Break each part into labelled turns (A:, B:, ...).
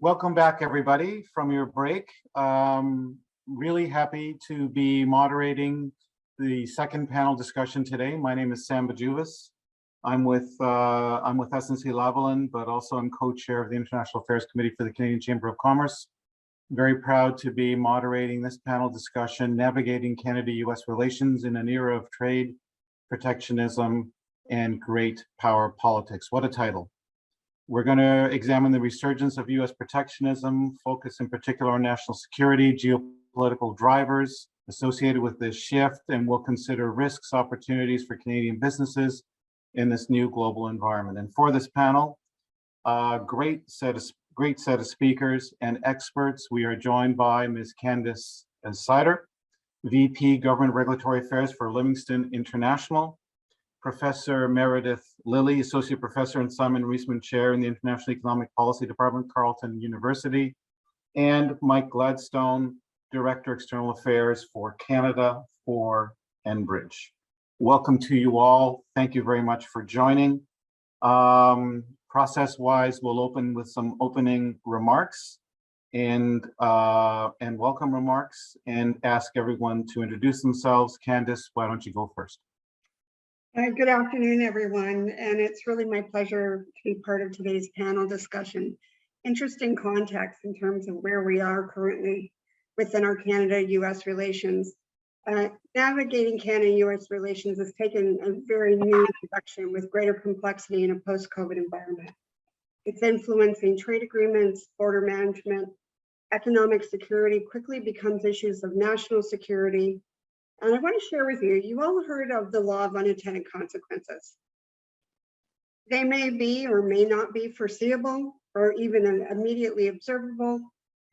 A: Welcome back, everybody, from your break. Really happy to be moderating the second panel discussion today. My name is Sam Bajuvis. I'm with SNC-Lavalin, but also I'm co-chair of the International Affairs Committee for the Canadian Chamber of Commerce. Very proud to be moderating this panel discussion, Navigating Canada-U.S. Relations in an Era of Trade, Protectionism, and Great Power Politics. What a title. We're going to examine the resurgence of U.S. protectionism, focus in particular on national security, geopolitical drivers associated with this shift, and we'll consider risks, opportunities for Canadian businesses in this new global environment. And for this panel, great set of speakers and experts. We are joined by Ms. Candice Sider, VP Government Regulatory Affairs for Livingston International, Professor Meredith Lilly, Associate Professor and Simon Reisman Chair in the International Economic Policy Department, Carleton University, and Mike Gladstone, Director External Affairs for Canada for Enbridge. Welcome to you all. Thank you very much for joining. Process-wise, we'll open with some opening remarks and welcome remarks, and ask everyone to introduce themselves. Candice, why don't you go first?
B: Good afternoon, everyone, and it's really my pleasure to be part of today's panel discussion. Interesting context in terms of where we are currently within our Canada-U.S. relations. Navigating Canada-U.S. relations has taken a very new direction with greater complexity in a post-COVID environment. It's influencing trade agreements, border management, economic security quickly becomes issues of national security. And I want to share with you, you all heard of the law of unintended consequences. They may be or may not be foreseeable or even immediately observable,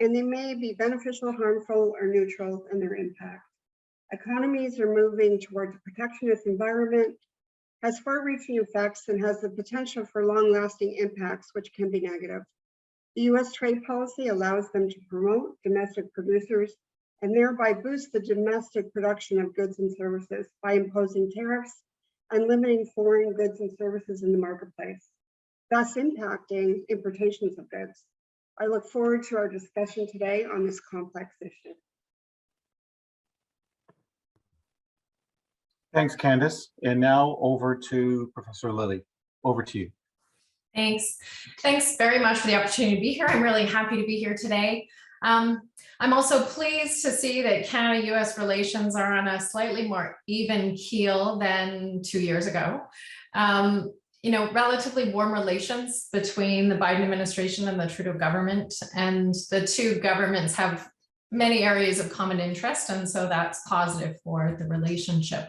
B: and they may be beneficial, harmful, or neutral in their impact. Economies are moving towards a protectionist environment, has far-reaching effects, and has the potential for long-lasting impacts, which can be negative. The U.S. trade policy allows them to promote domestic producers and thereby boost the domestic production of goods and services by imposing tariffs and limiting foreign goods and services in the marketplace, thus impacting importations of goods. I look forward to our discussion today on this complex issue.
A: Thanks, Candice. And now over to Professor Lilly. Over to you.
C: Thanks. Thanks very much for the opportunity to be here. I'm really happy to be here today. I'm also pleased to see that Canada-U.S. relations are on a slightly more even keel than 2 years ago. Relatively warm relations between the Biden administration and the Trudeau government, and the two governments have many areas of common interest, and so that's positive for the relationship.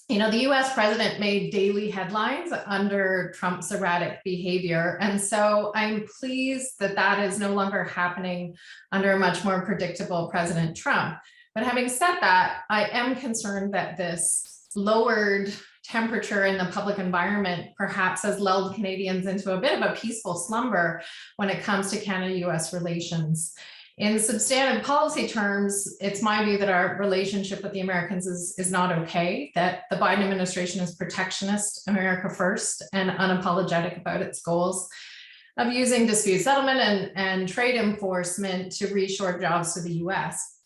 C: The U.S. president made daily headlines under Trump's erratic behavior, and so I'm pleased that that is no longer happening under a much more predictable President Trump. But having said that, I am concerned that this lowered temperature in the public environment perhaps has lulled Canadians into a bit of a peaceful slumber when it comes to Canada-U.S. relations. In substantive policy terms, it's my view that our relationship with the Americans is not okay, that the Biden administration is protectionist, America first, and unapologetic about its goals of using dispute settlement and trade enforcement to reshore jobs to the U.S.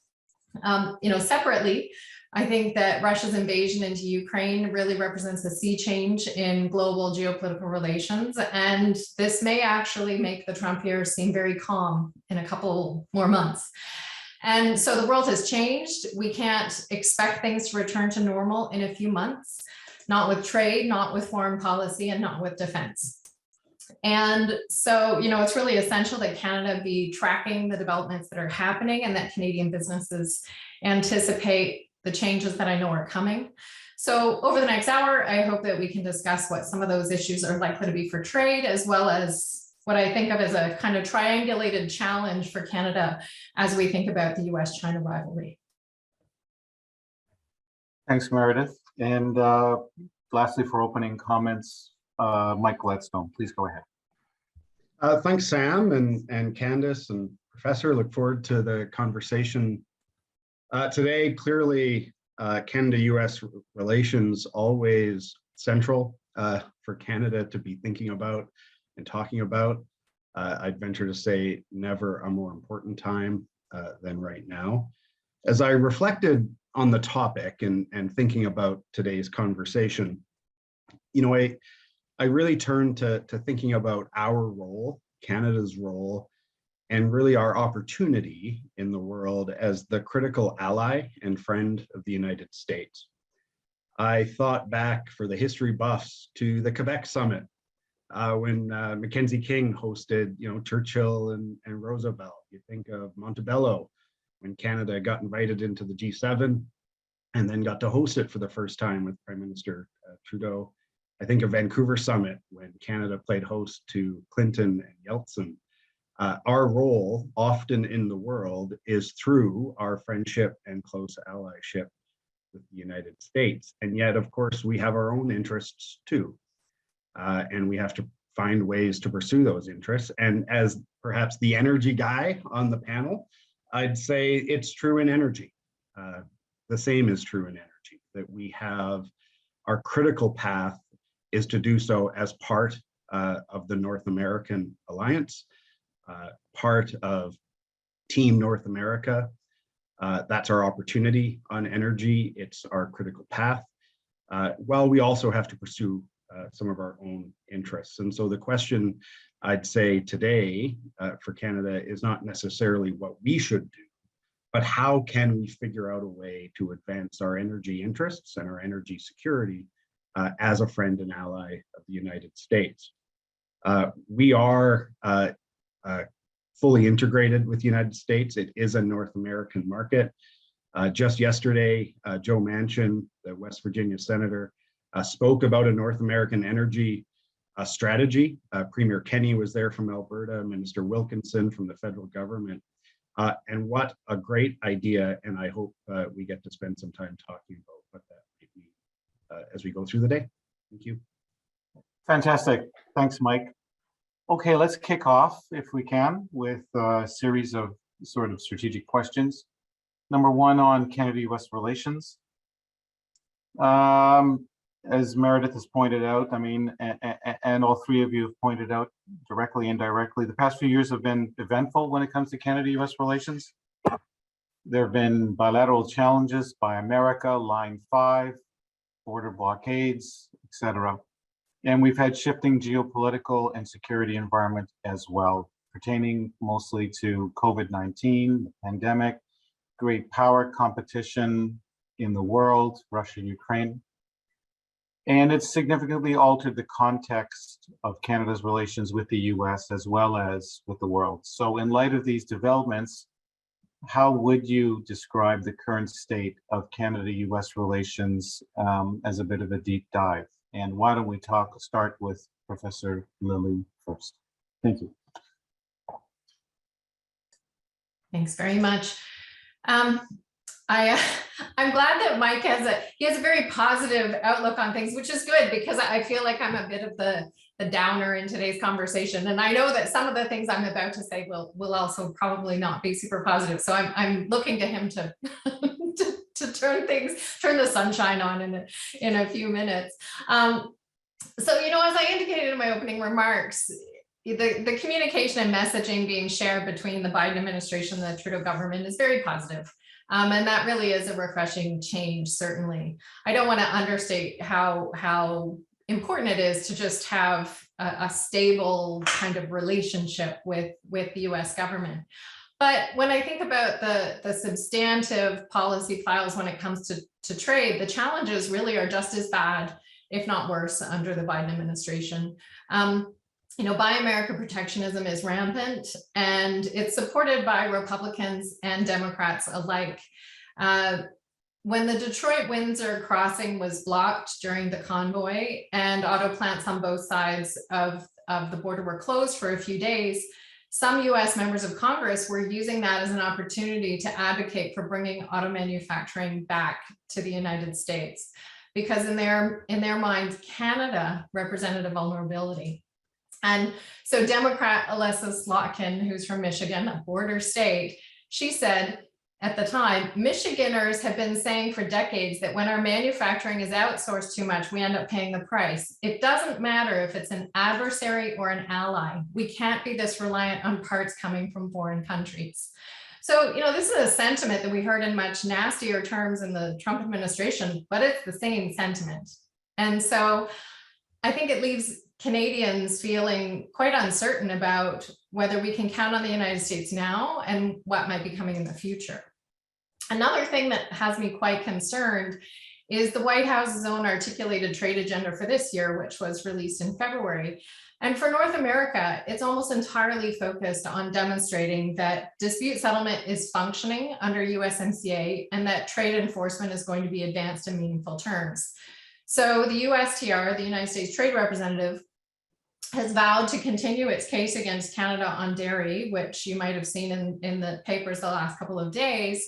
C: Separately, I think that Russia's invasion into Ukraine really represents a sea change in global geopolitical relations, and this may actually make the Trump years seem very calm in a couple more months. And so the world has changed. We can't expect things to return to normal in a few months, not with trade, not with foreign policy, and not with defense. And so, it's really essential that Canada be tracking the developments that are happening and that Canadian businesses anticipate the changes that I know are coming. So over the next hour, I hope that we can discuss what some of those issues are likely to be for trade, as well as what I think of as a kind of triangulated challenge for Canada as we think about the U.S.-China rivalry.
A: Thanks, Meredith. And lastly, for opening comments, Mike Gladstone, please go ahead.
D: Thanks, Sam and Candice and Professor. Look forward to the conversation today. Clearly, Canada-U.S. relations always central for Canada to be thinking about and talking about. I'd venture to say never a more important time than right now. As I reflected on the topic and thinking about today's conversation, you know, I really turned to thinking about our role, Canada's role, and really our opportunity in the world as the critical ally and friend of the United States. I thought back for the history buffs to the Quebec Summit when Mackenzie King hosted, you know, Churchill and Roosevelt. You think of Montebello when Canada got invited into the G7 and then got to host it for the first time with Prime Minister Trudeau. I think of Vancouver Summit when Canada played host to Clinton and Yeltsin. Our role often in the world is through our friendship and close allyship with the United States. And yet, of course, we have our own interests too. And we have to find ways to pursue those interests. And as perhaps the energy guy on the panel, I'd say it's true in energy. The same is true in energy, that we have our critical path is to do so as part of the North American Alliance, part of Team North America. That's our opportunity on energy. It's our critical path. While we also have to pursue some of our own interests. And so the question I'd say today for Canada is not necessarily what we should do, but how can we figure out a way to advance our energy interests and our energy security as a friend and ally of the United States. We are fully integrated with the United States. It is a North American market. Just yesterday, Joe Manchin, the West Virginia senator, spoke about a North American energy strategy. Premier Kenney was there from Alberta, Minister Wilkinson from the federal government. And what a great idea. And I hope we get to spend some time talking about what that might be as we go through the day. Thank you.
A: Fantastic. Thanks, Mike. Okay, let's kick off, if we can, with a series of sort of strategic questions. Number one on Canada-U.S. relations. As Meredith has pointed out, I mean, and all three of you have pointed out directly and indirectly, the past few years have been eventful when it comes to Canada-U.S. relations. There have been bilateral challenges by America, Line 5, border blockades, etc. And we've had shifting geopolitical and security environment as well, pertaining mostly to COVID-19, the pandemic, great power competition in the world, Russia, Ukraine. And it's significantly altered the context of Canada's relations with the US as well as with the world. So in light of these developments, how would you describe the current state of Canada-US relations as a bit of a deep dive? And why don't we start with Professor Lilly first. Thank you.
C: Thanks very much. I'm glad that Mike has a very positive outlook on things, which is good because I feel like I'm a bit of the downer in today's conversation. And I know that some of the things I'm about to say will also probably not be super positive. So I'm looking to him to turn the sunshine on in a few minutes. So, you know, as I indicated in my opening remarks, the communication and messaging being shared between the Biden administration and the Trudeau government is very positive. And that really is a refreshing change, certainly. I don't want to understate how important it is to just have a stable kind of relationship with the US government. But when I think about the substantive policy files when it comes to trade, the challenges really are just as bad, if not worse, under the Biden administration. You know, Buy America protectionism is rampant, and it's supported by Republicans and Democrats alike. When the Detroit-Windsor crossing was blocked during the convoy and auto plants on both sides of the border were closed for a few days, some US members of Congress were using that as an opportunity to advocate for bringing auto manufacturing back to the United States, because in their minds, Canada represented a vulnerability. And so Democrat Alessa Slotkin, who's from Michigan, a border state, she said, at the time, Michiganders have been saying for decades that when our manufacturing is outsourced too much, we end up paying the price. It doesn't matter if it's an adversary or an ally. We can't be this reliant on parts coming from foreign countries. So, this is a sentiment that we heard in much nastier terms in the Trump administration, but it's the same sentiment. And so I think it leaves Canadians feeling quite uncertain about whether we can count on the United States now and what might be coming in the future. Another thing that has me quite concerned is the White House's own articulated trade agenda for this year, which was released in February. And for North America, it's almost entirely focused on demonstrating that dispute settlement is functioning under USMCA and that trade enforcement is going to be advanced in meaningful terms. So the USTR, the United States Trade Representative, has vowed to continue its case against Canada on dairy, which you might have seen in the papers the last couple of days.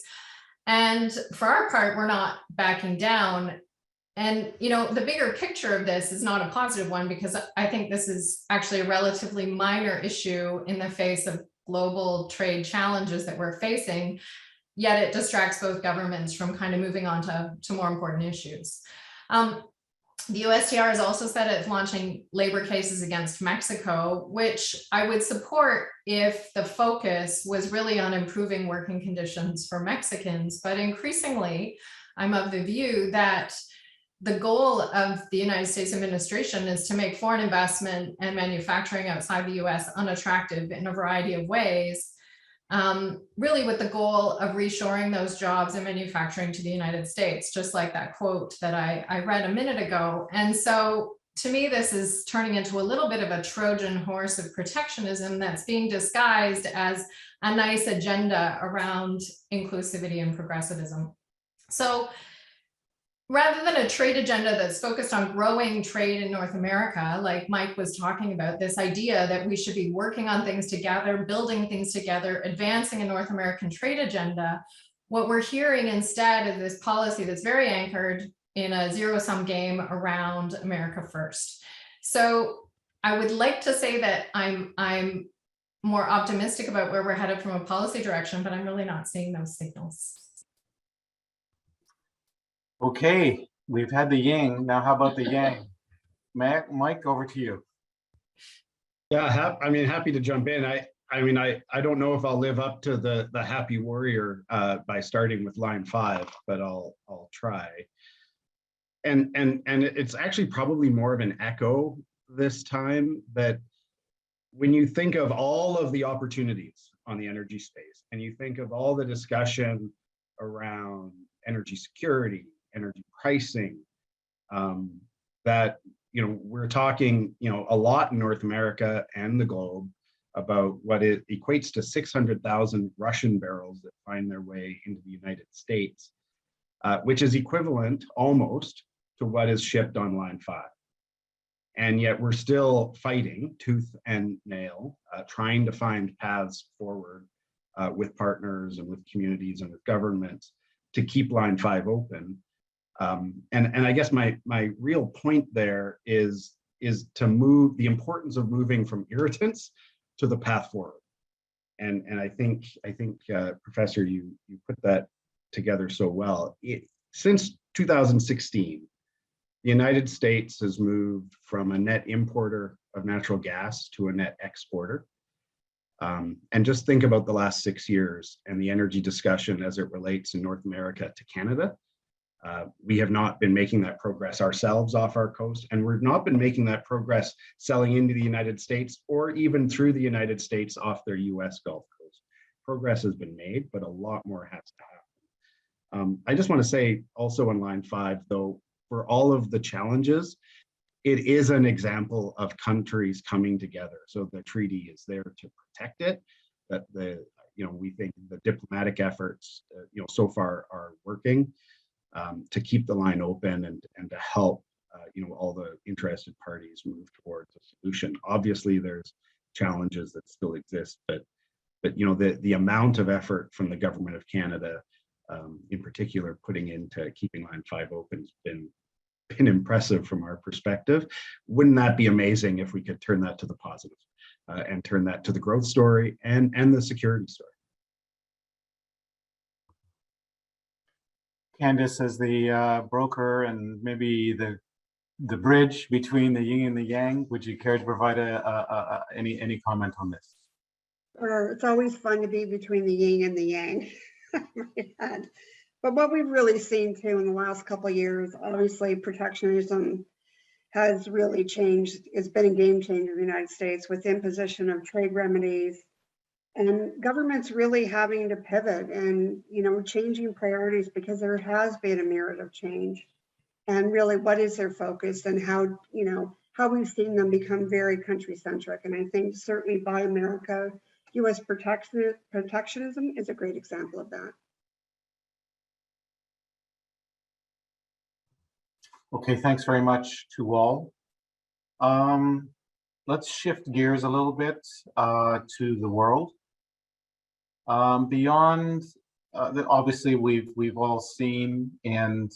C: And for our part, we're not backing down. And, the bigger picture of this is not a positive one, because I think this is actually a relatively minor issue in the face of global trade challenges that we're facing, yet it distracts both governments from kind of moving on to more important issues. The USTR has also said it's launching labor cases against Mexico, which I would support if the focus was really on improving working conditions for Mexicans. But increasingly, I'm of the view that the goal of the United States administration is to make foreign investment and manufacturing outside the US unattractive in a variety of ways, really with the goal of reshoring those jobs and manufacturing to the United States, just like that quote that I read a minute ago. And so to me, this is turning into a little bit of a Trojan horse of protectionism that's being disguised as a nice agenda around inclusivity and progressivism. So rather than a trade agenda that's focused on growing trade in North America, like Mike was talking about, this idea that we should be working on things together, building things together, advancing a North American trade agenda, what we're hearing instead is this policy that's very anchored in a zero-sum game around America first. So I would like to say that I'm more optimistic about where we're headed from a policy direction, but I'm really not seeing those signals.
A: Okay, we've had the yin. Now, how about the yang? Mike, over to you.
D: Yeah, happy to jump in. I don't know if I'll live up to the happy warrior by starting with line 5, but I'll try. And it's actually probably more of an echo this time, that when you think of all of the opportunities on the energy space, and you think of all the discussion around energy security, energy pricing, that we're talking a lot in North America and the globe about what it equates to 600,000 Russian barrels that find their way into the United States, which is equivalent almost to what is shipped on line 5. And yet we're still fighting tooth and nail, trying to find paths forward with partners and with communities and with governments to keep line 5 open. And I guess my real point there is to move the importance of moving from irritants to the path forward. And I think Professor, you put that together so well. Since 2016, the United States has moved from a net importer of natural gas to a net exporter. And just think about the last 6 years and the energy discussion as it relates in North America to Canada. We have not been making that progress ourselves off our coast, and we've not been making that progress selling into the United States or even through the United States off their US Gulf Coast. Progress has been made, but a lot more has to happen. I just want to say also on line 5, though, for all of the challenges, it is an example of countries coming together. So the treaty is there to protect it, that we think the diplomatic efforts, so far are working. To keep the line open and to help all the interested parties move towards a solution. Obviously, there's challenges that still exist, but the amount of effort from the government of Canada, in particular, putting into keeping line 5 open has been impressive from our perspective. Wouldn't that be amazing if we could turn that to the positive and turn that to the growth story and the security story?
A: Candice as the broker and maybe the bridge between the yin and the yang. Would you care to provide any comment on this?
B: It's always fun to be between the yin and the yang. But what we've really seen too in the last couple of years, obviously protectionism has really changed. It's been a game changer in the United States with imposition of trade remedies and governments really having to pivot and, changing priorities because there has been a myriad of change. And really, what is their focus and how we've seen them become very country centric. And I think certainly Buy America, U.S. protectionism is a great example of that.
A: Okay, thanks very much to all. Let's shift gears a little bit to the world. Beyond, obviously, we've all seen and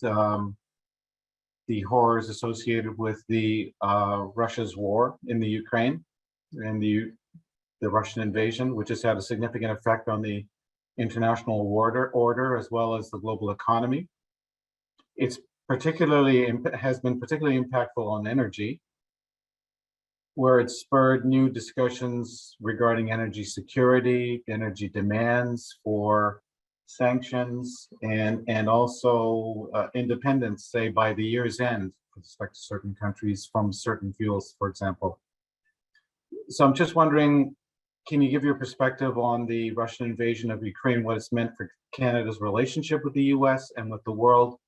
A: the horrors associated with the Russia's war in the Ukraine and the Russian invasion, which has had a significant effect on the international order as well as the global economy. It's has been particularly impactful on energy, where it spurred new discussions regarding energy security, energy demands for sanctions, and also independence, say, by the year's end with respect to certain countries from certain fuels, for example. So I'm just wondering, can you give your perspective on the Russian invasion of Ukraine, what it's meant for Canada's relationship with the U.S. and with the world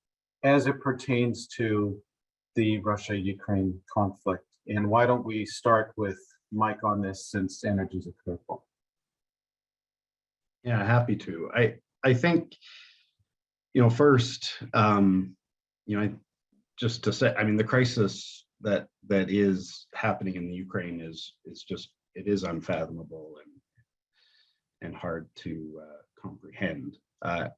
A: as it pertains to the Russia-Ukraine conflict? And why don't we start with Mike on this, since energy is critical?
D: Yeah, happy to. I think, first, just to say, the crisis that is happening in the Ukraine is unfathomable and hard to comprehend.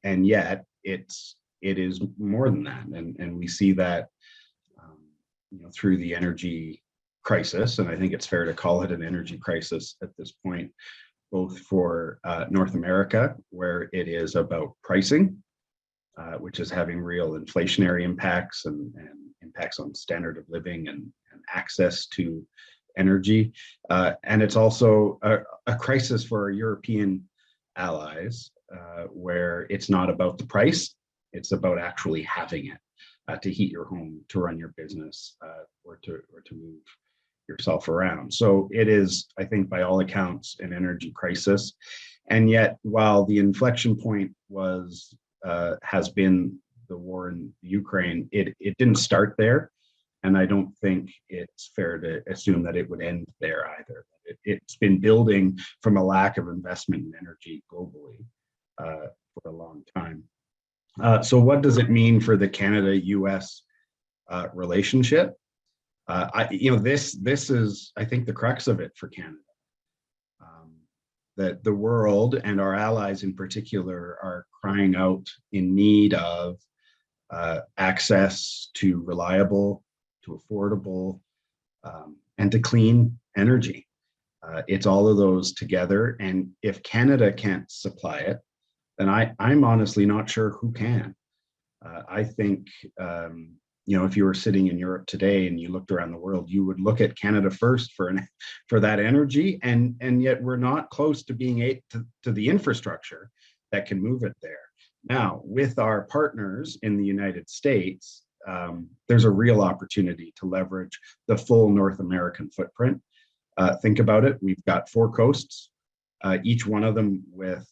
D: And yet it is more than that. And we see that, through the energy crisis. And I think it's fair to call it an energy crisis at this point, both for North America, where it is about pricing, which is having real inflationary impacts and impacts on standard of living and access to energy. And it's also a crisis for our European allies, where it's not about the price, it's about actually having it to heat your home, to run your business, or to move yourself around. So it is, I think, by all accounts, an energy crisis. And yet, while the inflection point has been the war in Ukraine, it didn't start there. And I don't think it's fair to assume that it would end there either. It's been building from a lack of investment in energy globally for a long time. So what does it mean for the Canada-U.S. relationship? This is, I think, the crux of it for Canada. That the world and our allies in particular are crying out in need of access to reliable, to affordable, and to clean energy. It's all of those together. And if Canada can't supply it, then I'm honestly not sure who can. I think, if you were sitting in Europe today and you looked around the world, you would look at Canada first for that energy, and yet we're not close to being able to the infrastructure that can move it there. Now, with our partners in the United States, there's a real opportunity to leverage the full North American footprint. Think about it. We've got 4 coasts, each one of them with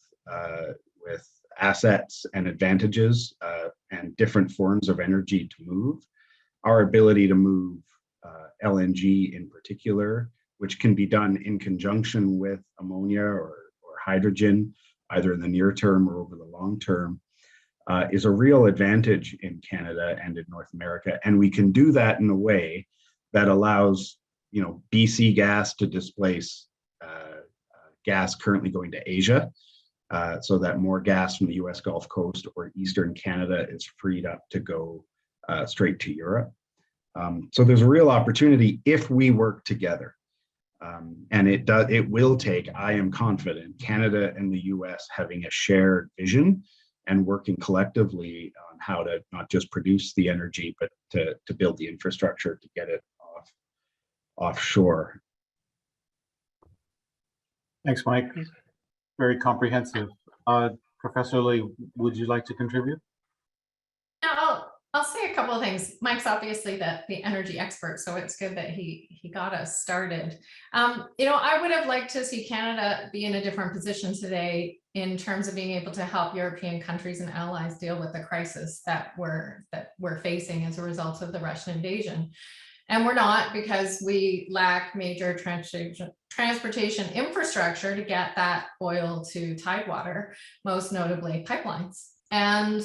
D: assets and advantages and different forms of energy to move. Our ability to move LNG in particular, which can be done in conjunction with ammonia or hydrogen, either in the near term or over the long term, is a real advantage in Canada and in North America. And we can do that in a way that allows, BC gas to displace gas currently going to Asia, so that more gas from the US Gulf Coast or Eastern Canada is freed up to go straight to Europe. So there's a real opportunity if we work together. And it will take, I am confident, Canada and the US having a shared vision and working collectively on how to not just produce the energy, but to build the infrastructure to get it offshore.
A: Thanks, Mike. Very comprehensive. Professor Lee, would you like to contribute?
C: Yeah, I'll say a couple of things. Mike's obviously the energy expert, so it's good that he got us started. I would have liked to see Canada be in a different position today in terms of being able to help European countries and allies deal with the crisis that we're facing as a result of the Russian invasion. And we're not, because we lack major transportation infrastructure to get that oil to Tidewater, most notably pipelines. And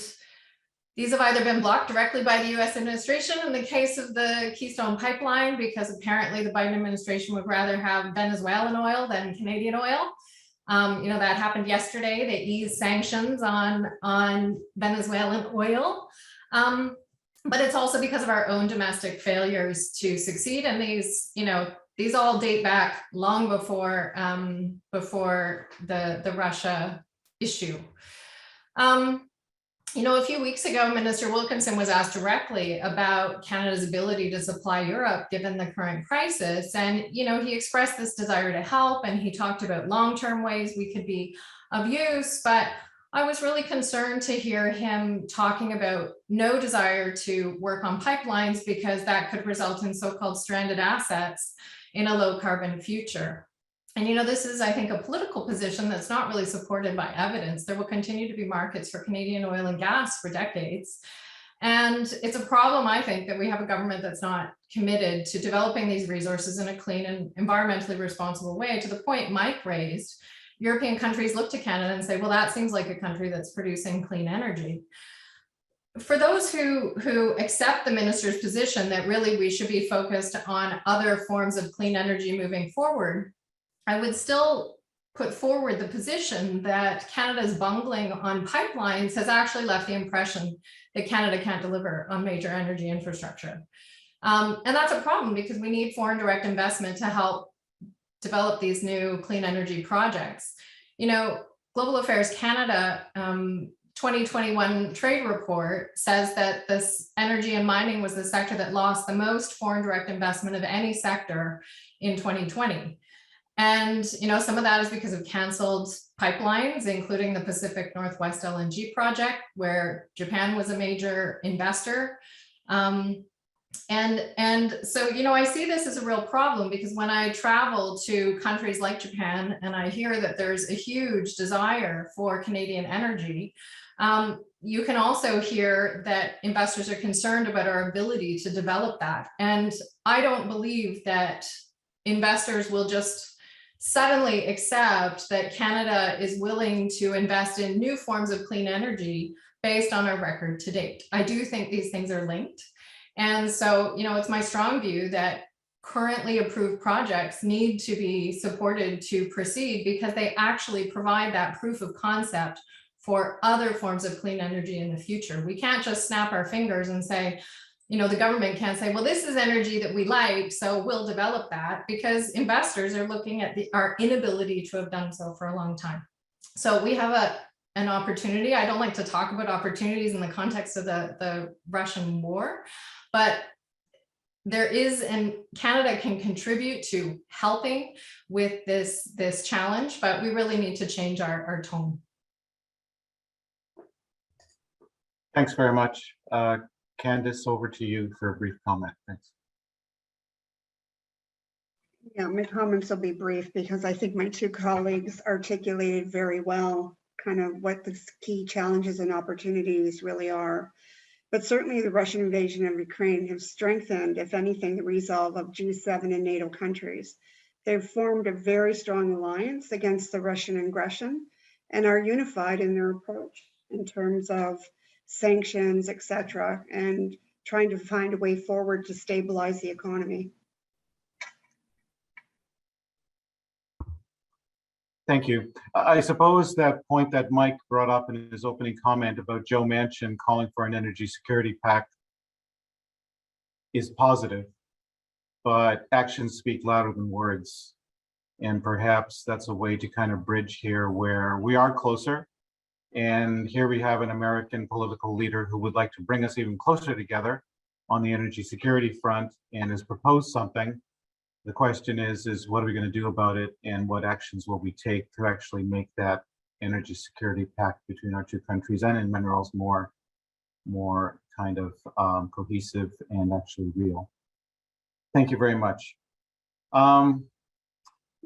C: these have either been blocked directly by the U.S. administration in the case of the Keystone Pipeline, because apparently the Biden administration would rather have Venezuelan oil than Canadian oil. That happened yesterday. They eased sanctions on Venezuelan oil. But it's also because of our own domestic failures to succeed. And these all date back long before the Russia issue. A few weeks ago, Minister Wilkinson was asked directly about Canada's ability to supply Europe given the current crisis. And, he expressed this desire to help, and he talked about long-term ways we could be of use. But I was really concerned to hear him talking about no desire to work on pipelines because that could result in so-called stranded assets in a low carbon future. And this is, I think, a political position that's not really supported by evidence. There will continue to be markets for Canadian oil and gas for decades. And it's a problem, I think, that we have a government that's not committed to developing these resources in a clean and environmentally responsible way. To the point Mike raised, European countries look to Canada and say, well, that seems like a country that's producing clean energy. For those who accept the minister's position that really we should be focused on other forms of clean energy moving forward, I would still put forward the position that Canada's bungling on pipelines has actually left the impression that Canada can't deliver on major energy infrastructure. And that's a problem because we need foreign direct investment to help develop these new clean energy projects. Global Affairs Canada 2021 trade report says that this energy and mining was the sector that lost the most foreign direct investment of any sector in 2020. And, some of that is because of canceled pipelines, including the Pacific Northwest LNG project, where Japan was a major investor. And so, I see this as a real problem because when I travel to countries like Japan and I hear that there's a huge desire for Canadian energy, you can also hear that investors are concerned about our ability to develop that. And I don't believe that investors will just suddenly accept that Canada is willing to invest in new forms of clean energy based on our record to date. I do think these things are linked. And so, it's my strong view that currently approved projects need to be supported to proceed because they actually provide that proof of concept for other forms of clean energy in the future. We can't just snap our fingers and say, the government can't say, well, this is energy that we like, so we'll develop that, because investors are looking at our inability to have done so for a long time. So we have an opportunity. I don't like to talk about opportunities in the context of the Russian war, but there is, and Canada can contribute to helping with this challenge, but we really need to change our tone.
A: Thanks very much. Candice, over to you for a brief comment. Thanks.
B: Yeah, my comments will be brief because I think my two colleagues articulated very well kind of what the key challenges and opportunities really are. But certainly the Russian invasion of Ukraine have strengthened, if anything, the resolve of G7 and NATO countries. They've formed a very strong alliance against the Russian aggression and are unified in their approach in terms of sanctions, etc., and trying to find a way forward to stabilize the economy.
A: Thank you. I suppose that point that Mike brought up in his opening comment about Joe Manchin calling for an energy security pact is positive, but actions speak louder than words. And perhaps that's a way to kind of bridge here where we are closer And here we have an American political leader who would like to bring us even closer together on the energy security front and has proposed something. The question is what are we going to do about it, and what actions will we take to actually make that energy security pact between our two countries and in minerals more kind of cohesive and actually real. Thank you very much.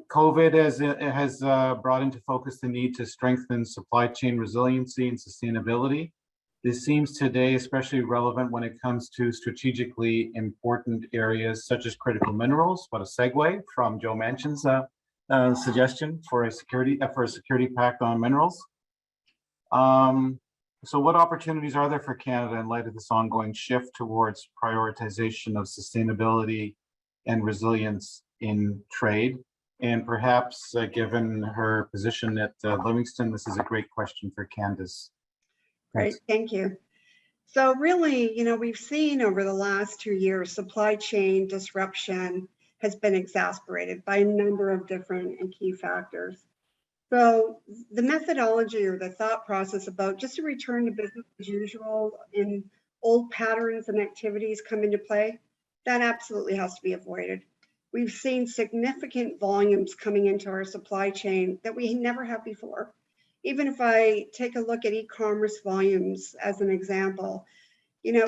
A: COVID has brought into focus the need to strengthen supply chain resiliency and sustainability. This seems today especially relevant when it comes to strategically important areas such as critical minerals. What a segue from Joe Manchin's suggestion for a security pact on minerals. So what opportunities are there for Canada in light of this ongoing shift towards prioritization of sustainability and resilience in trade? And perhaps given her position at Livingston, this is a great question for Candace.
B: Great, thank you. So really, we've seen over the last 2 years, supply chain disruption has been exacerbated by a number of different and key factors. So the methodology or the thought process about just a return to business as usual in old patterns and activities come into play, that absolutely has to be avoided. We've seen significant volumes coming into our supply chain that we never have before. Even if I take a look at e-commerce volumes as an example,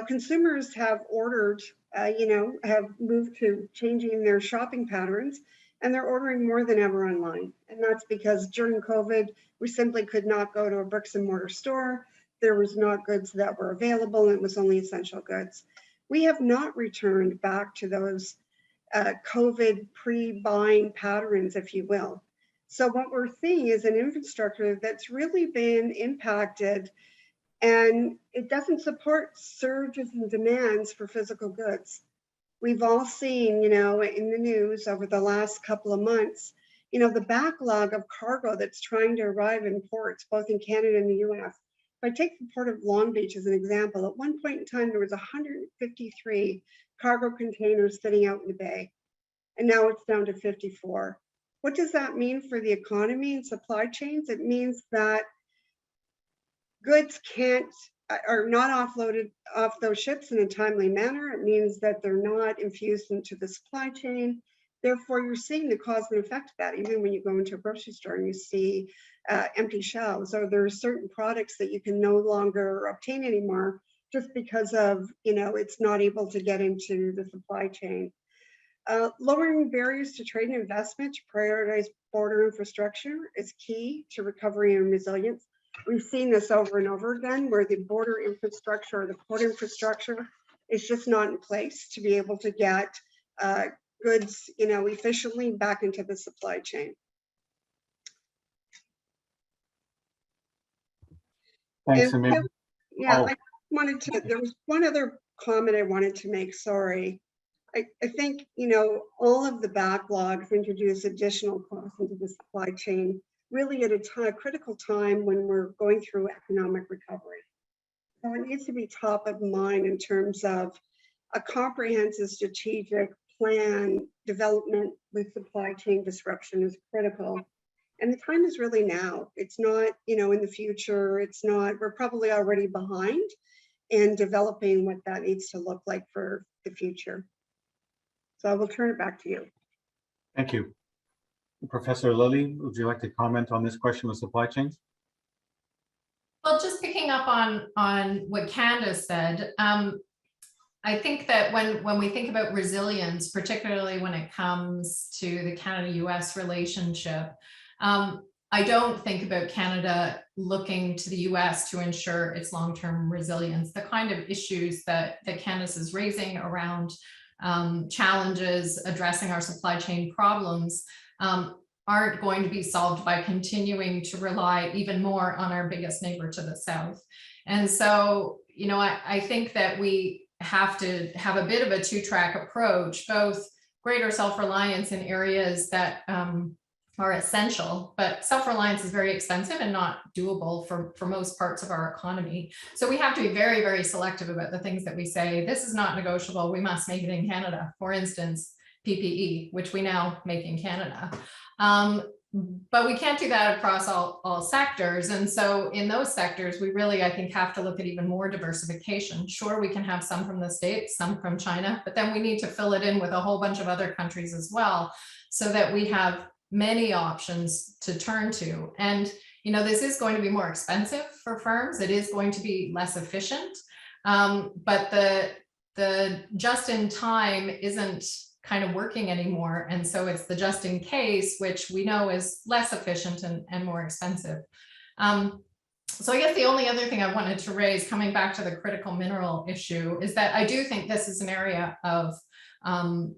B: consumers have ordered, have moved to changing their shopping patterns, and they're ordering more than ever online. And that's because during COVID, we simply could not go to a bricks and mortar store. There was not goods that were available, and it was only essential goods. We have not returned back to those COVID pre-buying patterns, if you will. So what we're seeing is an infrastructure that's really been impacted, and it doesn't support surges in demands for physical goods. We've all seen, in the news over the last couple of months, the backlog of cargo that's trying to arrive in ports, both in Canada and the U.S. If I take the Port of Long Beach as an example, at one point in time, there was 153 cargo containers sitting out in the bay, and now it's down to 54. What does that mean for the economy and supply chains? It means that goods are not offloaded off those ships in a timely manner. It means that they're not infused into the supply chain. Therefore, you're seeing the cause and effect of that. Even when you go into a grocery store and you see empty shelves, or there are certain products that you can no longer obtain anymore just because of, it's not able to get into the supply chain. Lowering barriers to trade and investment to prioritize border infrastructure is key to recovery and resilience. We've seen this over and over again, where the border infrastructure or the port infrastructure is just not in place to be able to get goods, efficiently back into the supply chain.
A: Thanks,
B: And
A: Amir.
B: yeah, I wanted to, there was one other comment I wanted to make, sorry. I think, all of the backlogs introduce additional costs into the supply chain, really at a critical time when we're going through economic recovery. So it needs to be top of mind in terms of a comprehensive strategic plan development with supply chain disruption is critical. And the time is really now. It's not, in the future, we're probably already behind in developing what that needs to look like for the future. So I will turn it back to you.
A: Thank you. Professor Lilly, would you like to comment on this question of supply chains?
C: Well, just picking up on what Candace said, I think that when we think about resilience, particularly when it comes to the Canada-U.S. relationship, I don't think about Canada looking to the U.S. to ensure its long-term resilience. The kind of issues that Candace is raising around challenges addressing our supply chain problems aren't going to be solved by continuing to rely even more on our biggest neighbor to the south. And so, I think that we have to have a bit of a two-track approach, both greater self-reliance in areas that are essential, but self-reliance is very expensive and not doable for most parts of our economy. So we have to be very, very selective about the things that we say. This is not negotiable. We must make it in Canada. For instance, PPE, which we now make in Canada. but we can't do that across all sectors. And so in those sectors, we really, I think, have to look at even more diversification. Sure, we can have some from the States, some from China, but then we need to fill it in with a whole bunch of other countries as well, so that we have many options to turn to. And, you know, this is going to be more expensive for firms. It is going to be less efficient. But the just in time isn't kind of working anymore. And so it's the just in case, which we know is less efficient and more expensive. So I guess the only other thing I wanted to raise, coming back to the critical mineral issue, is that I do think this is an area of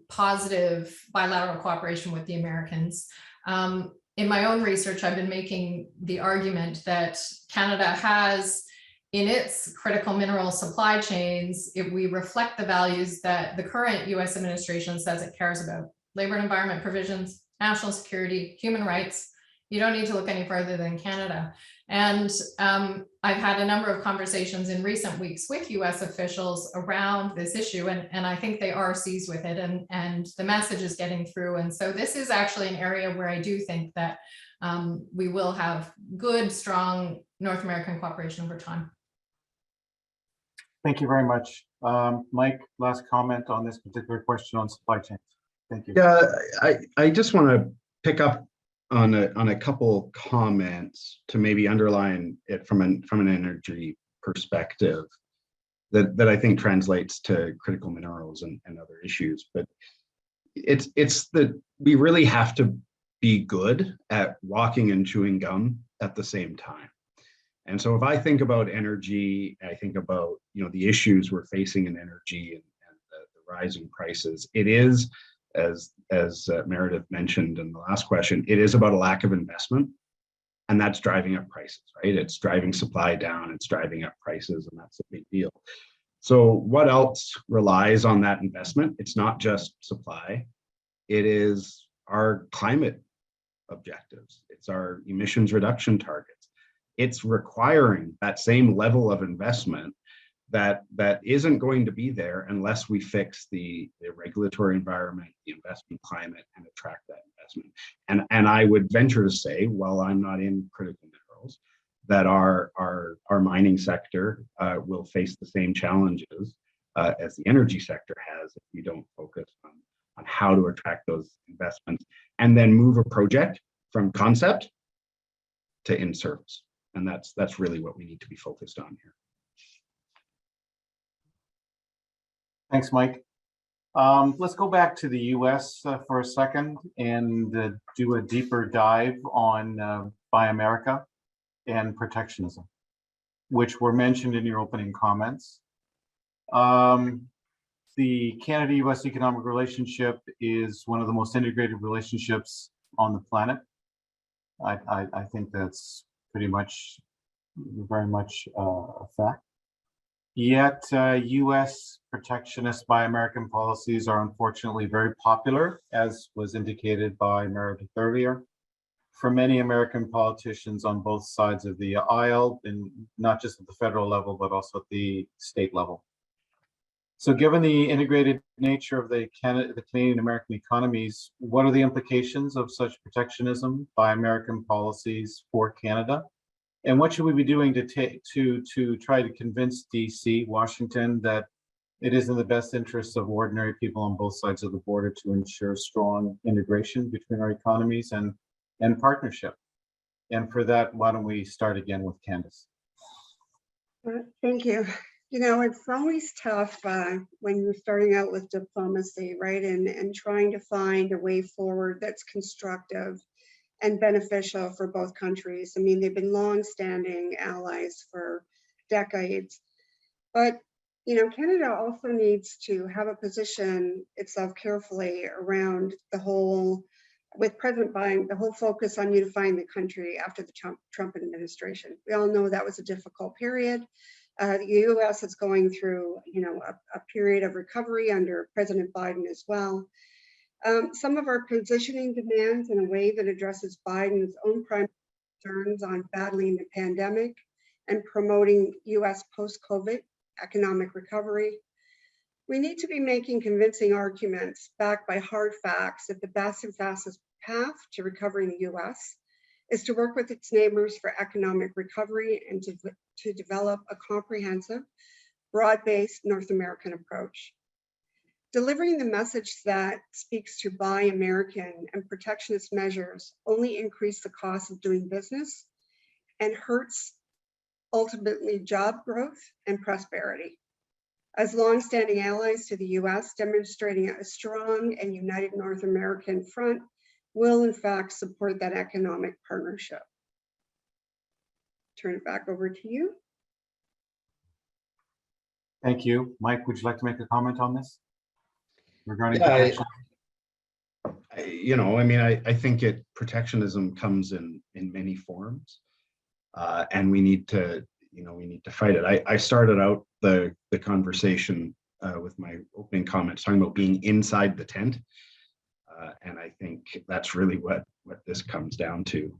C: positive bilateral cooperation with the Americans. In my own research, I've been making the argument that Canada has, in its critical mineral supply chains, if we reflect the values that the current US administration says it cares about: labor and environment provisions, national security, human rights. You don't need to look any further than Canada. And I've had a number of conversations in recent weeks with US officials around this issue, and I think they are seized with it, and the message is getting through. And so this is actually an area where I do think that we will have good, strong North American cooperation over time.
A: Thank you very much. Mike, last comment on this particular question on supply chains. Thank you.
D: Yeah, I just want to pick up on a couple comments to maybe underline it from an energy perspective that I think translates to critical minerals and other issues. But it's that we really have to be good at walking and chewing gum at the same time. And so if I think about energy, I think about, you know, the issues we're facing in energy and the rising prices. It is, as Meredith mentioned in the last question, it is about a lack of investment, and that's driving up prices, right? It's driving supply down, it's driving up prices, and that's a big deal. So what else relies on that investment? It's not just supply, it is our climate objectives, it's our emissions reduction targets. It's requiring that same level of investment that isn't going to be there unless we fix the regulatory environment, the investment climate, and attract that investment. And I would venture to say, while I'm not in critical minerals, that our mining sector will face the same challenges as the energy sector has if we don't focus on how to attract those investments and then move a project from concept to in service. And that's really what we need to be focused on here.
A: Thanks, Mike. Let's go back to the US for a second and do a deeper dive on Buy America and protectionism, which were mentioned in your opening comments. The Canada-U.S. economic relationship is one of the most integrated relationships on the planet. I think that's pretty much, very much a fact. Yet U.S. protectionist Buy American policies are unfortunately very popular, as was indicated by Meredith earlier, for many American politicians on both sides of the aisle, and not just at the federal level, but also at the state level. So given the integrated nature of the Canadian-American economies, what are the implications of such protectionism by American policies for Canada? And what should we be doing to try to convince DC, Washington, that it is in the best interests of ordinary people on both sides of the border to ensure strong integration between our economies and partnership? And for that, why don't we start again with Candace?
B: Thank you. You know, it's always tough when you're starting out with diplomacy, right? And trying to find a way forward that's constructive and beneficial for both countries. I mean, they've been long-standing allies for decades. But, you know, Canada also needs to have a position itself carefully around the whole, with President Biden, the whole focus on unifying the country after the Trump administration. We all know that was a difficult period. The U.S. is going through, you know, a period of recovery under President Biden as well. Some of our positioning demands in a way that addresses Biden's own primary concerns on battling the pandemic and promoting U.S. post-COVID economic recovery. We need to be making convincing arguments backed by hard facts that the best and fastest path to recovery in the U.S. is to work with its neighbors for economic recovery and to develop a comprehensive, broad-based North American approach. Delivering the message that speaks to buy American and protectionist measures only increase the cost of doing business and hurts ultimately job growth and prosperity. As longstanding allies to the U.S., demonstrating a strong and united North American front will in fact support that economic partnership. Turn it back over to you.
A: Thank you. Mike, would you like to make a comment on this regarding
D: Yeah,
A: protection?
D: I think protectionism comes in many forms, and we need to fight it. I started out the conversation with my opening comments talking about being inside the tent, and I think that's really what this comes down to.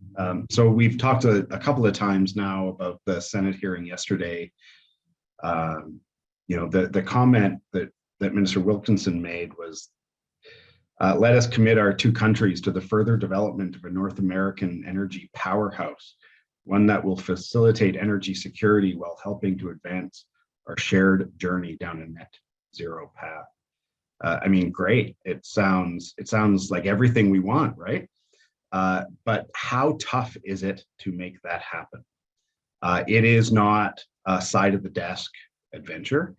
D: So we've talked a couple of times now about the Senate hearing yesterday. The comment that Minister Wilkinson made was, let us commit our two countries to the further development of a North American energy powerhouse, one that will facilitate energy security while helping to advance our shared journey down a net zero path. Great. It sounds like everything we want, right? But how tough is it to make that happen? It is not a side of the desk adventure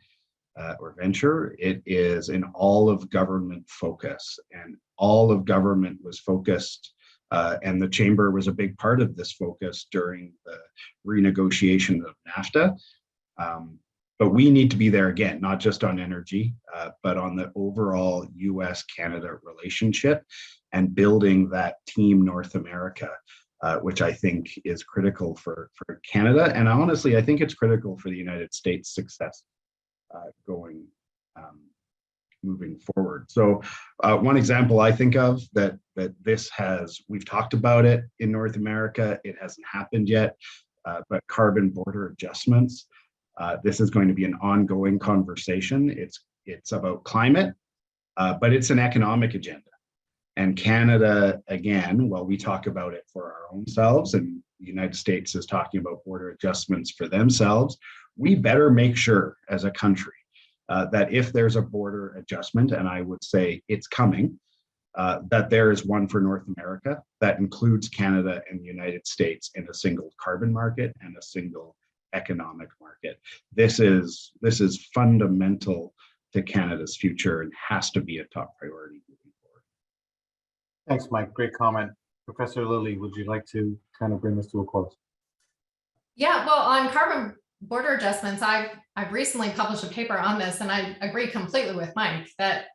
D: or venture. It is an all of government focus, and all of government was focused, and the chamber was a big part of this focus during the renegotiation of NAFTA. But we need to be there again, not just on energy, but on the overall US-Canada relationship and building that team North America, which I think is critical for Canada. And honestly, I think it's critical for the United States' success moving forward. So one example I think of that we've talked about it in North America, it hasn't happened yet, but carbon border adjustments. This is going to be an ongoing conversation. It's about climate, but it's an economic agenda. And Canada, again, while we talk about it for our own selves, and the United States is talking about border adjustments for themselves, we better make sure as a country that if there's a border adjustment, and I would say it's coming, that there is one for North America that includes Canada and the United States in a single carbon market and a single economic market. This is fundamental to Canada's future and has to be a top priority moving forward.
A: Thanks, Mike. Great comment. Professor Lilly, would you like to kind of bring this to a close?
C: Yeah, well, on carbon border adjustments, I've recently published a paper on this, and I agree completely with Mike that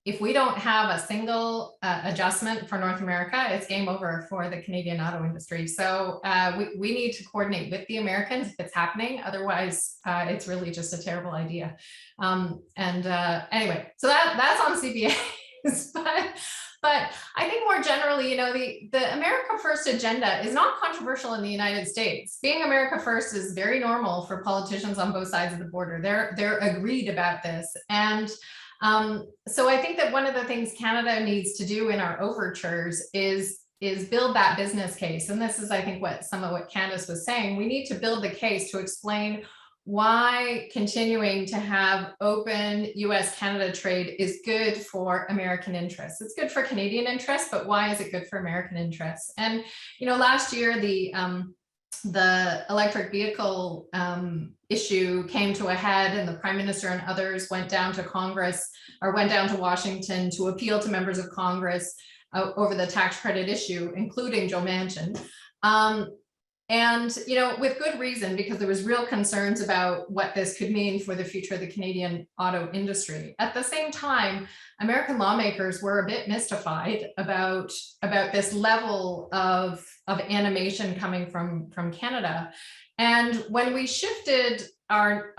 C: if we don't have a single adjustment for North America, it's game over for the Canadian auto industry. So we need to coordinate with the Americans if it's happening. Otherwise, it's really just a terrible idea. Anyway, so that's on CBAs. But I think more generally, the America First agenda is not controversial in the United States. Being America First is very normal for politicians on both sides of the border. They're agreed about this. And so I think that one of the things Canada needs to do in our overtures is build that business case. And this is, I think, some of what Candace was saying. We need to build the case to explain why continuing to have open US-Canada trade is good for American interests. It's good for Canadian interests, but why is it good for American interests? And, last year, the electric vehicle issue came to a head, and the Prime Minister and others went down to Washington to appeal to members of Congress over the tax credit issue, including Joe Manchin. And, with good reason, because there was real concerns about what this could mean for the future of the Canadian auto industry. At the same time, American lawmakers were a bit mystified about this level of animation coming from Canada. And when we shifted our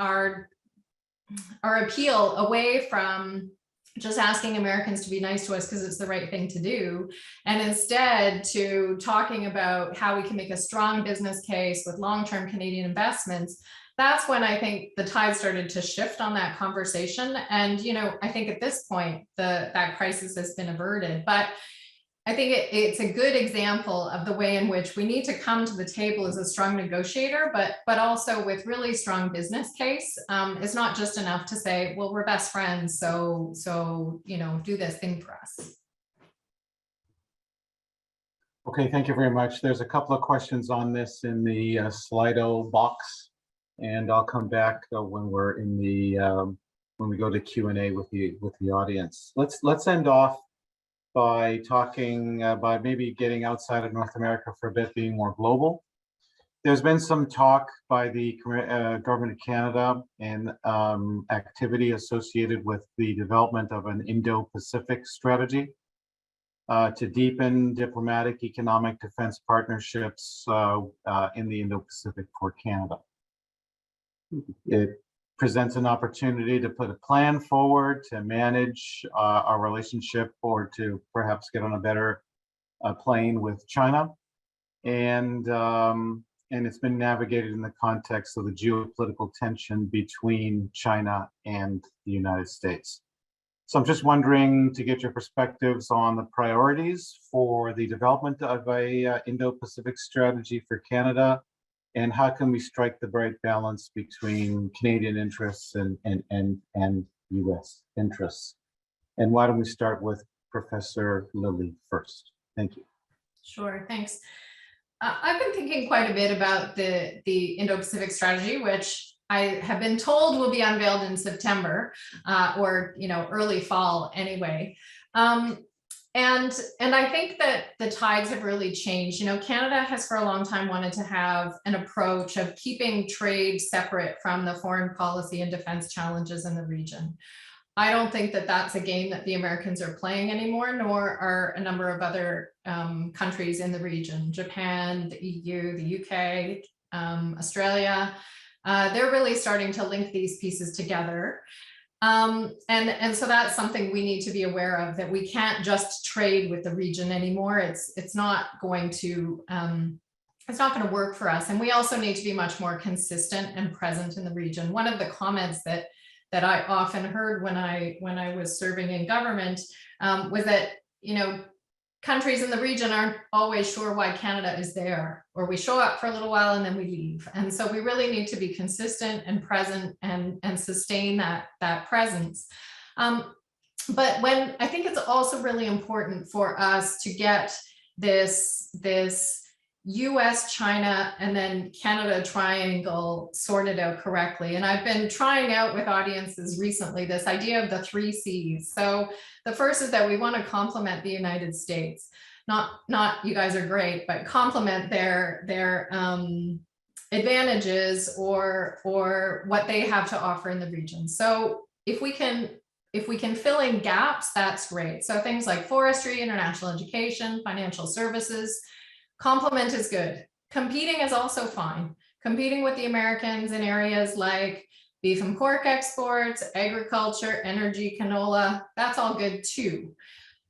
C: appeal away from just asking Americans to be nice to us because it's the right thing to do, and instead to talking about how we can make a strong business case with long-term Canadian investments, that's when I think the tide started to shift on that conversation. And, I think at this point, that crisis has been averted. But I think it's a good example of the way in which we need to come to the table as a strong negotiator, but also with really strong business case. It's not just enough to say, well, we're best friends, so do this thing for us.
A: Okay, thank you very much. There's a couple of questions on this in the Slido box, and I'll come back when we're in the when we go to Q&A with the audience. Let's end off by talking by maybe getting outside of North America for a bit, being more global. There's been some talk by the government of Canada and activity associated with the development of an Indo-Pacific strategy to deepen diplomatic, economic, defense partnerships in the Indo-Pacific for Canada. It presents an opportunity to put a plan forward to manage our relationship, or to perhaps get on a better plane with China. And it's been navigated in the context of the geopolitical tension between China and the United States. So I'm just wondering to get your perspectives on the priorities for the development of a Indo-Pacific strategy for Canada, and how can we strike the right balance between Canadian interests and US interests? And why don't we start with Professor Lilly first? Thank you.
C: Sure, thanks. I've been thinking quite a bit about the Indo-Pacific strategy, which I have been told will be unveiled in September, or early fall anyway. And I think that the tides have really changed. Canada has for a long time wanted to have an approach of keeping trade separate from the foreign policy and defense challenges in the region. I don't think that that's a game that the Americans are playing anymore, nor are a number of other countries in the region: Japan, the EU, the UK, Australia. They're really starting to link these pieces together. And so that's something we need to be aware of, that we can't just trade with the region anymore. It's not going to work for us. And we also need to be much more consistent and present in the region. One of the comments that I often heard when I was serving in government was that, countries in the region aren't always sure why Canada is there, or we show up for a little while and then we leave. And so we really need to be consistent and present and sustain that presence. But I think it's also really important for us to get this US, China, and then Canada triangle sorted out correctly. And I've been trying out with audiences recently this idea of the 3 C's. So the first is that we want to complement the United States. Not you guys are great, but complement their advantages or what they have to offer in the region. So if we can fill in gaps, that's great. So things like forestry, international education, financial services. Complement is good. Competing is also fine. Competing with the Americans in areas like beef and pork exports, agriculture, energy, canola, that's all good too.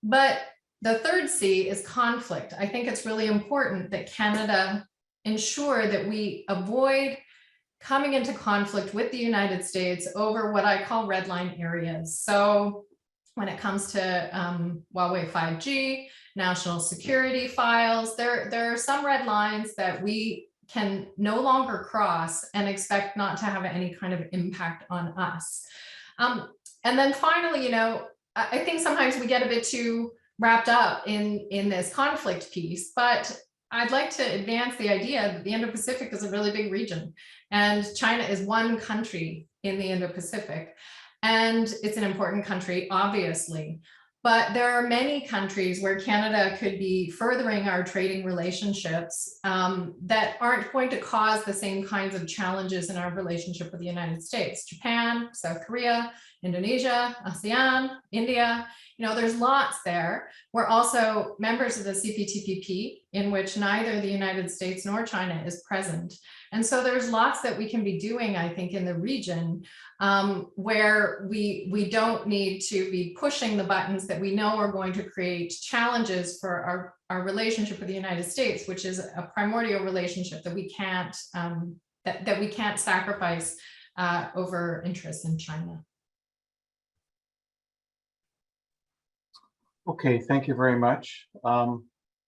C: But the 3rd C is conflict. I think it's really important that Canada ensure that we avoid coming into conflict with the United States over what I call red line areas. So when it comes to Huawei 5G, national security files, there are some red lines that we can no longer cross and expect not to have any kind of impact on us. And then finally, I think sometimes we get a bit too wrapped up in this conflict piece, but I'd like to advance the idea that the Indo-Pacific is a really big region, and China is one country in the Indo-Pacific. And it's an important country, obviously, but there are many countries where Canada could be furthering our trading relationships that aren't going to cause the same kinds of challenges in our relationship with the United States. Japan, South Korea, Indonesia, ASEAN, India, there's lots there. We're also members of the CPTPP, in which neither the United States nor China is present. And so there's lots that we can be doing, I think, in the region where we don't need to be pushing the buttons that we know are going to create challenges for our relationship with the United States, which is a primordial relationship that we can't that we can't sacrifice over interests in China.
A: Okay, thank you very much.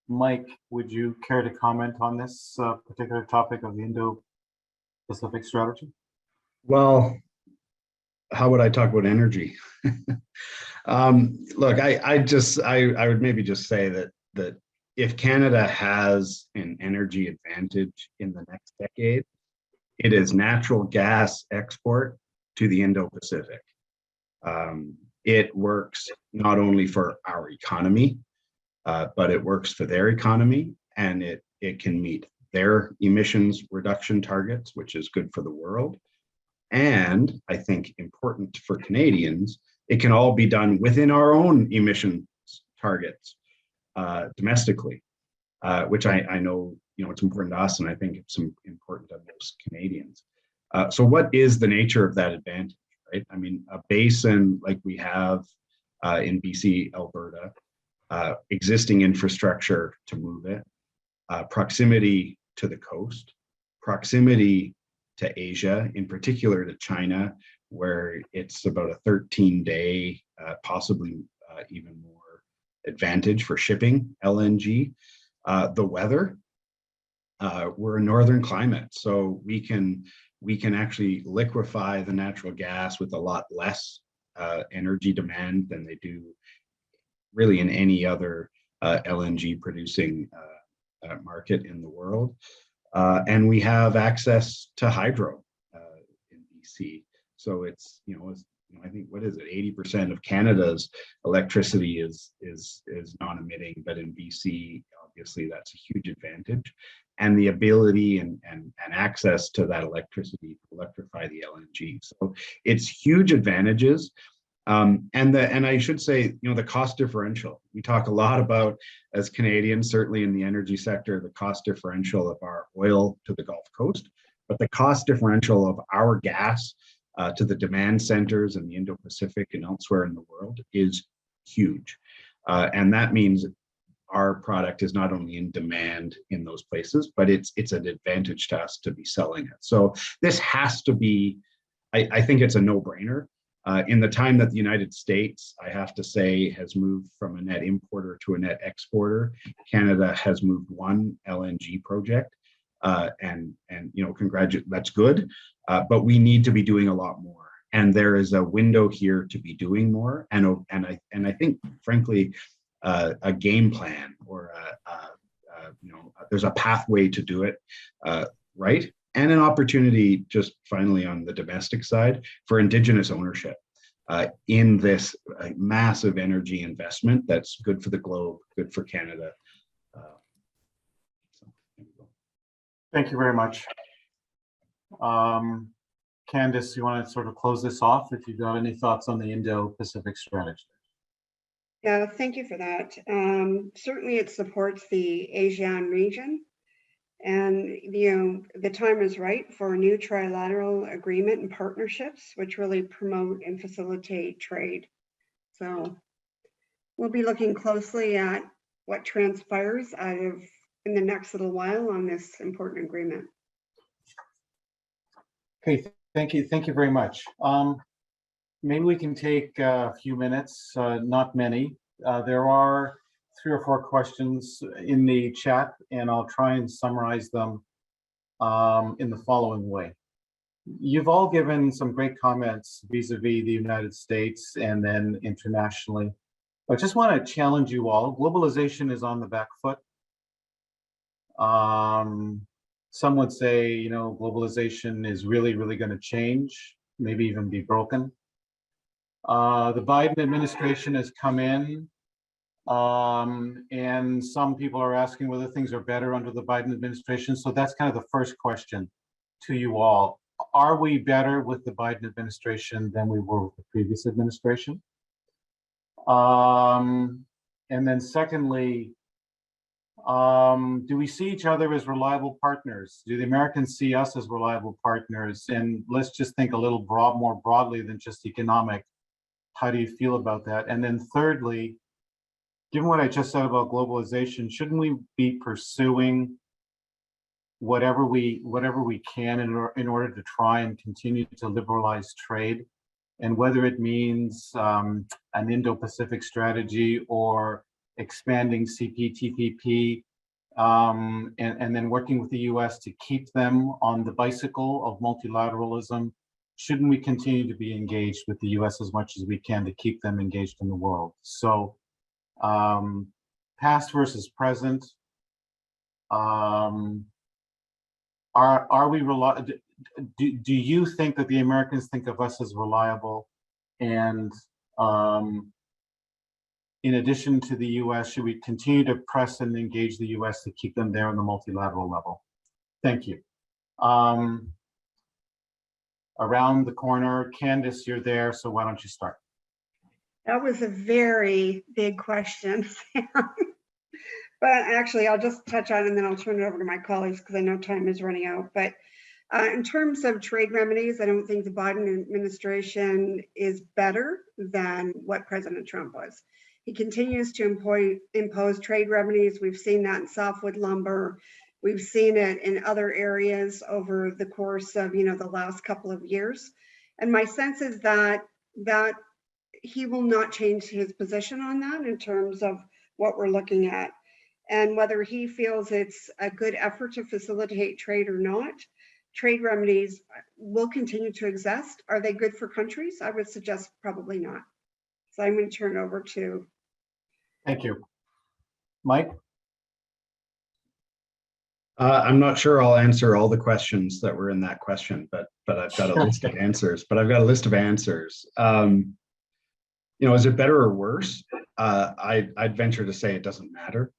A: Mike, would you care to comment on this particular topic of the Indo-Pacific strategy?
D: Well, how would I talk about energy? Look, I would maybe just say that if Canada has an energy advantage in the next decade, it is natural gas export to the Indo-Pacific. It works not only for our economy, but it works for their economy, and it can meet their emissions reduction targets, which is good for the world. And I think important for Canadians, it can all be done within our own emissions targets domestically, which I know, it's important to us, and I think it's important to most Canadians. So what is the nature of that advantage, right? I mean, a basin like we have in BC, Alberta, existing infrastructure to move it, proximity to the coast, proximity to Asia, in particular to China, where it's about a 13-day, possibly even more advantage for shipping LNG. The weather, we're a northern climate, so we can actually liquefy the natural gas with a lot less energy demand than they do really in any other LNG producing market in the world. And we have access to hydro in BC. So it's, I think, what is it, 80% of Canada's electricity is non-emitting, but in BC, obviously that's a huge advantage. And the ability and access to that electricity to electrify the LNG. So it's huge advantages. And I should say, the cost differential. We talk a lot about, as Canadians, certainly in the energy sector, the cost differential of our oil to the Gulf Coast, but the cost differential of our gas to the demand centers in the Indo-Pacific and elsewhere in the world is huge. And that means our product is not only in demand in those places, but it's an advantage to us to be selling it. So this has to be, I think it's a no-brainer. In the time that the United States, I have to say, has moved from a net importer to a net exporter, Canada has moved one LNG project, and that's good, but we need to be doing a lot more. And there is a window here to be doing more, and I think, frankly, a game plan or there's a pathway to do it right. And an opportunity, just finally on the domestic side, for Indigenous ownership in this massive energy investment that's good for the globe, good for Canada.
A: Thank you very much. Candice, you want to sort of close this off if you've got any thoughts on the Indo-Pacific strategy?
B: Yeah, thank you for that. Certainly it supports the ASEAN region. And, the time is right for a new trilateral agreement and partnerships, which really promote and facilitate trade. So we'll be looking closely at what transpires in the next little while on this important agreement.
A: Okay, thank you. Thank you very much. Maybe we can take a few minutes, not many. There are 3 or 4 questions in the chat, and I'll try and summarize them in the following way. You've all given some great comments vis-a-vis the United States and then internationally. I just want to challenge you all. Globalization is on the back foot. Some would say, globalization is really, really going to change, maybe even be broken. The Biden administration has come in, and some people are asking whether things are better under the Biden administration. So that's kind of the first question to you all. Are we better with the Biden administration than we were with the previous administration? And then secondly, do we see each other as reliable partners? Do the Americans see us as reliable partners? And let's just think a little more broadly than just economic. How do you feel about that? And then thirdly, given what I just said about globalization, shouldn't we be pursuing whatever we can in order to try and continue to liberalize trade? And whether it means an Indo-Pacific strategy or expanding CPTPP, and then working with the US to keep them on the bicycle of multilateralism, shouldn't we continue to be engaged with the US as much as we can to keep them engaged in the world? So past versus present, are we do you think that the Americans think of us as reliable? And in addition to the US, should we continue to press and engage the US to keep them there on the multilateral level? Thank you. Around the corner, Candace, you're there, so why don't you start?
B: That was a very big question, Sam. But actually, I'll just touch on it and then I'll turn it over to my colleagues because I know time is running out. But in terms of trade remedies, I don't think the Biden administration is better than what President Trump was. He continues to impose trade remedies. We've seen that in softwood lumber. We've seen it in other areas over the course of the last couple of years. And my sense is that he will not change his position on that in terms of what we're looking at. And whether he feels it's a good effort to facilitate trade or not, trade remedies will continue to exist. Are they good for countries? I would suggest probably not. So I'm going to turn it over to.
A: Thank you. Mike?
D: I'm not sure I'll answer all the questions that were in that question, but I've got a list of answers. Is it better or worse? I'd venture to say it doesn't matter.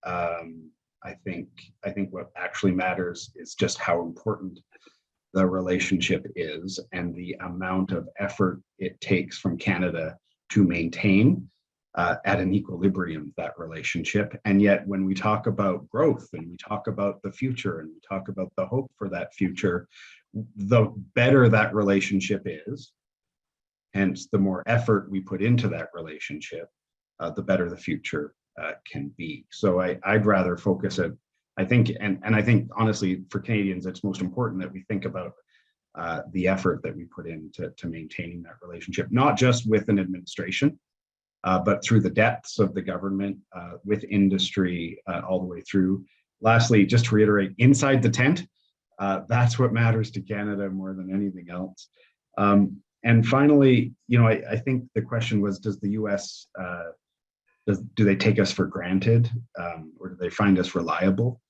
D: I think what actually matters is just how important the relationship is and the amount of effort it takes from Canada to maintain at an equilibrium that relationship. And yet when we talk about growth and we talk about the future and we talk about the hope for that future, the better that relationship is, hence the more effort we put into that relationship, the better the future can be. So I'd rather focus it, I think, and I think honestly for Canadians, it's most important that we think about the effort that we put into maintaining that relationship, not just with an administration, but through the depths of the government, with industry, all the way through. Lastly, just to reiterate, inside the tent, that's what matters to Canada more than anything else. And finally, I think the question was, does the US, do they take us for granted, or do they find us reliable?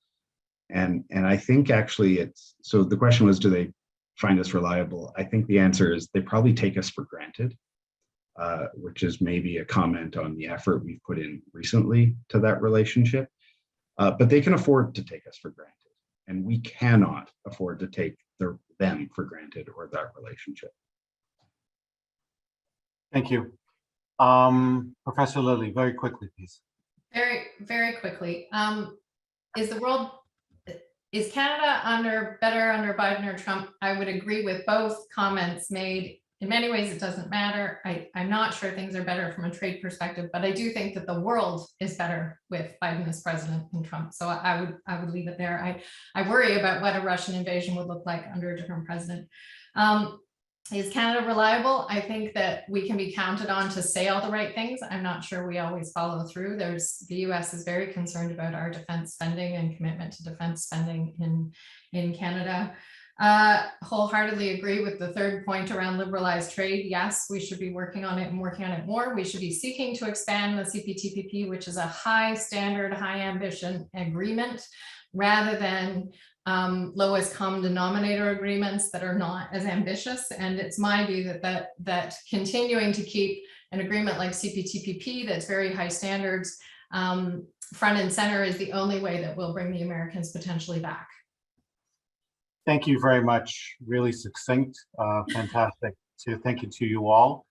D: And I think actually so the question was, do they find us reliable? I think the answer is they probably take us for granted, which is maybe a comment on the effort we've put in recently to that relationship. But they can afford to take us for granted, and we cannot afford to take them for granted or that relationship.
A: Thank you. Professor Lilly, very quickly, please.
C: Very, very quickly. Is Canada better under Biden or Trump? I would agree with both comments made. In many ways, it doesn't matter. I'm not sure things are better from a trade perspective, but I do think that the world is better with Biden as president than Trump. So I would leave it there. I worry about what a Russian invasion would look like under a different president. Is Canada reliable? I think that we can be counted on to say all the right things. I'm not sure we always follow through. The US is very concerned about our defense spending and commitment to defense spending in Canada. Wholeheartedly agree with the third point around liberalized trade. Yes, we should be working on it and working on it more. We should be seeking to expand the CPTPP, which is a high standard, high ambition agreement, rather than lowest common denominator agreements that are not as ambitious. And it's my view that continuing to keep an agreement like CPTPP that's very high standards front and center is the only way that will bring the Americans potentially back.
A: Thank you very much. Really succinct, fantastic. So thank you to you all.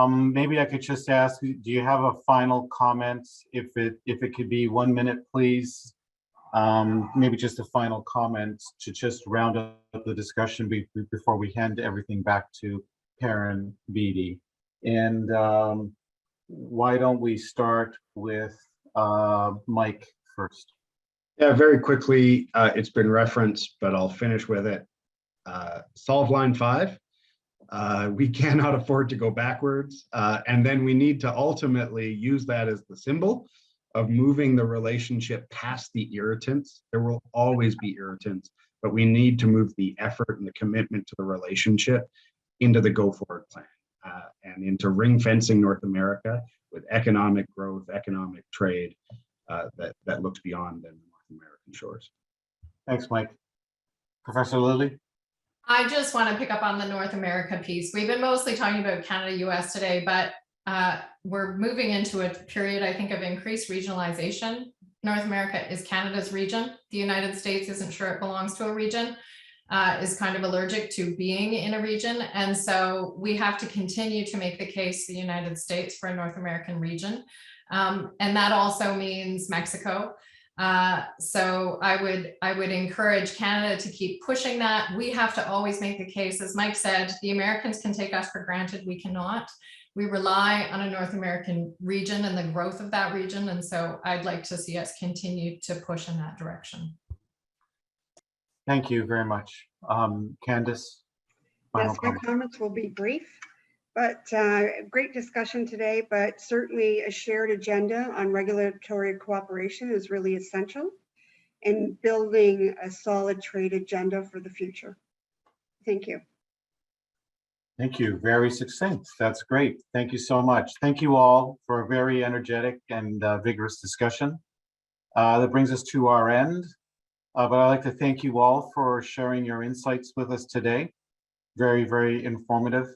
A: Maybe I could just ask, do you have a final comment? If it could be 1 minute, please. Maybe just a final comment to just round up the discussion before we hand everything back to Perrin Beatty. And why don't we start with Mike first?
D: Yeah, very quickly, it's been referenced, but I'll finish with it. Solve line 5. We cannot afford to go backwards. And then we need to ultimately use that as the symbol of moving the relationship past the irritants. There will always be irritants, but we need to move the effort and the commitment to the relationship into the go forward plan and into ring fencing North America with economic growth, economic trade that looks beyond the North American shores.
A: Thanks, Mike. Professor Lilly?
C: I just want to pick up on the North America piece. We've been mostly talking about Canada-U.S. today, but we're moving into a period, I think, of increased regionalization. North America is Canada's region. The United States isn't sure it belongs to a region, is kind of allergic to being in a region. And so we have to continue to make the case the United States for a North American region. And that also means Mexico. So I would encourage Canada to keep pushing that. We have to always make the case, as Mike said, the Americans can take us for granted. We cannot. We rely on a North American region and the growth of that region. And so I'd like to see us continue to push in that direction.
A: Thank you very much. Candace?
B: Yes, my comments will be brief, but great discussion today, but certainly a shared agenda on regulatory cooperation is really essential in building a solid trade agenda for the future. Thank you.
A: Thank you. Very succinct. That's great. Thank you so much. Thank you all for a very energetic and vigorous discussion. That brings us to our end. But I'd like to thank you all for sharing your insights with us today. Very, very informative.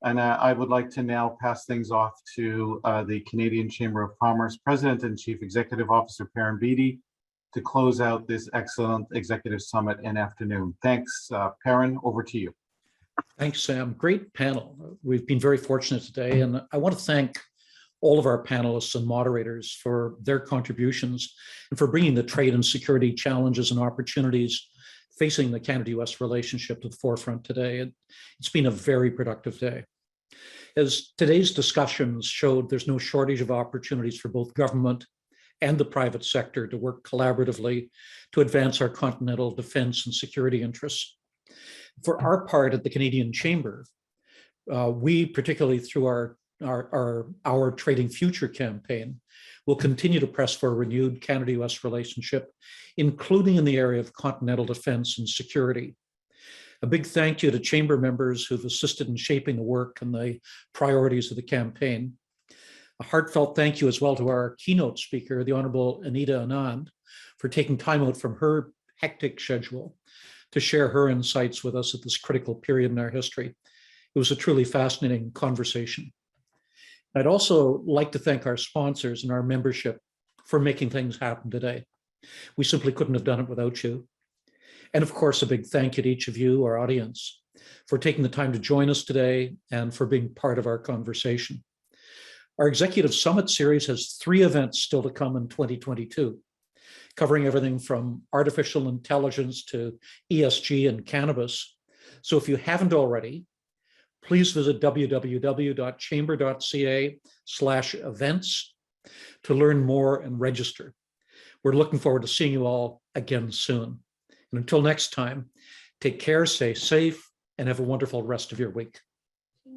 A: And I would like to now pass things off to the Canadian Chamber of Commerce President and Chief Executive Officer, Perrin Beatty, to close out this excellent executive summit and afternoon. Thanks, Perrin, over to you.
E: Thanks, Sam. Great panel. We've been very fortunate today, and I want to thank all of our panelists and moderators for their contributions and for bringing the trade and security challenges and opportunities facing the Canada-U.S. relationship to the forefront today. It's been a very productive day. As today's discussions showed, there's no shortage of opportunities for both government and the private sector to work collaboratively to advance our continental defense and security interests. For our part at the Canadian Chamber, we, particularly through our Trading Future campaign, will continue to press for a renewed Canada-U.S. relationship, including in the area of continental defense and security. A big thank you to Chamber members who've assisted in shaping the work and the priorities of the campaign. A heartfelt thank you as well to our keynote speaker, the Honorable Anita Anand, for taking time out from her hectic schedule to share her insights with us at this critical period in our history. It was a truly fascinating conversation. I'd also like to thank our sponsors and our membership for making things happen today. We simply couldn't have done it without you. And of course, a big thank you to each of you, our audience, for taking the time to join us today and for being part of our conversation. Our Executive Summit series has 3 events still to come in 2022, covering everything from artificial intelligence to ESG and cannabis. So if you haven't already, please visit www.chamber.ca/events to learn more and register. We're looking forward to seeing you all again soon. And until next time, take care, stay safe, and have a wonderful rest of your week.